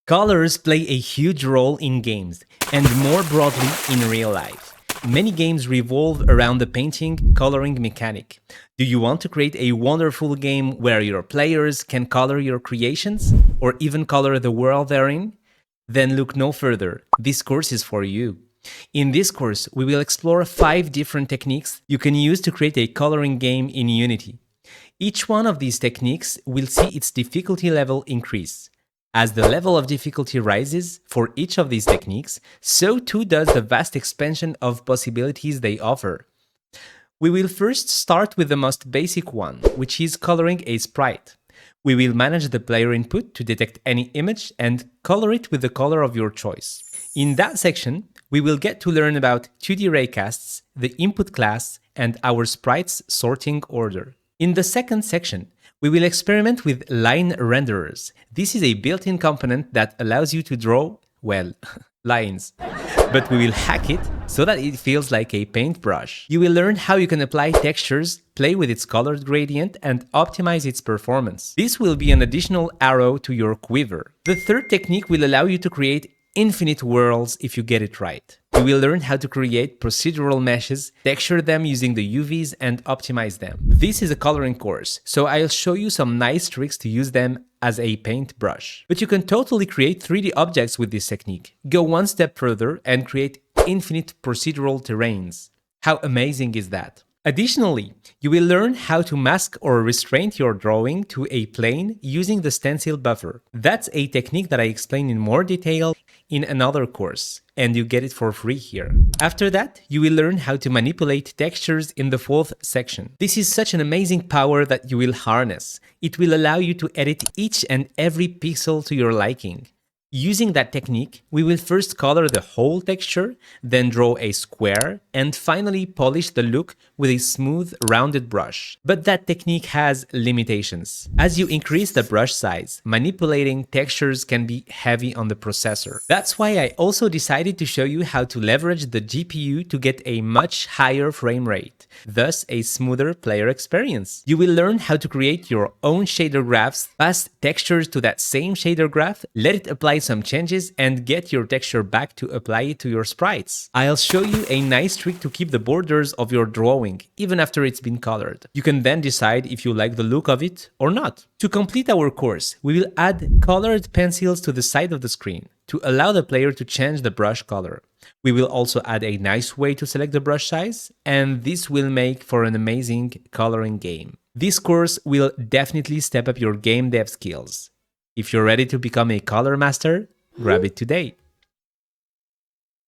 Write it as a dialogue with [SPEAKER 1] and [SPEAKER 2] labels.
[SPEAKER 1] Colors play a huge role in games, and more broadly in real life. Many games revolve around the painting, coloring mechanic. Do you want to create a wonderful game where your players can color your creations, or even color the world they're in? Then look no further. This course is for you. In this course, we will explore 5 different techniques you can use to create a coloring game in Unity. Each one of these techniques will see its difficulty level increase. As the level of difficulty rises for each of these techniques, so too does the vast expansion of possibilities they offer. We will first start with the most basic one, which is coloring a sprite. We will manage the player input to detect any image and color it with the color of your choice. In that section, we will get to learn about 2D raycasts, the input class, and our sprite's sorting order. In the second section, we will experiment with line renderers. This is a built-in component that allows you to draw, well, lines. But we will hack it so that it feels like a paintbrush. You will learn how you can apply textures, play with its color gradient, and optimize its performance. This will be an additional arrow to your quiver. The third technique will allow you to create infinite worlds if you get it right. You will learn how to create procedural meshes, texture them using the UVs, and optimize them. This is a coloring course, so I'll show you some nice tricks to use them as a paintbrush. But you can totally create 3D objects with this technique. Go one step further and create infinite procedural terrains. How amazing is that? Additionally, you will learn how to mask or restrain your drawing to a plane using the stencil buffer. That's a technique that I explain in more detail in another course, and you get it for free here. After that, you will learn how to manipulate textures in the 4th section. This is such an amazing power that you will harness. It will allow you to edit each and every pixel to your liking. Using that technique, we will first color the whole texture, then draw a square, and finally polish the look with a smooth, rounded brush. But that technique has limitations. As you increase the brush size, manipulating textures can be heavy on the processor. That's why I also decided to show you how to leverage the GPU to get a much higher frame rate, thus a smoother player experience. You will learn how to create your own shader graphs, pass textures to that same shader graph, let it apply some changes, and get your texture back to apply it to your sprites. I'll show you a nice trick to keep the borders of your drawing, even after it's been colored. You can then decide if you like the look of it or not. To complete our course, we will add colored pencils to the side of the screen to allow the player to change the brush color. We will also add a nice way to select the brush size, and this will make for an amazing coloring game. This course will definitely step up your game dev skills. If you're ready to become a color master, grab it today.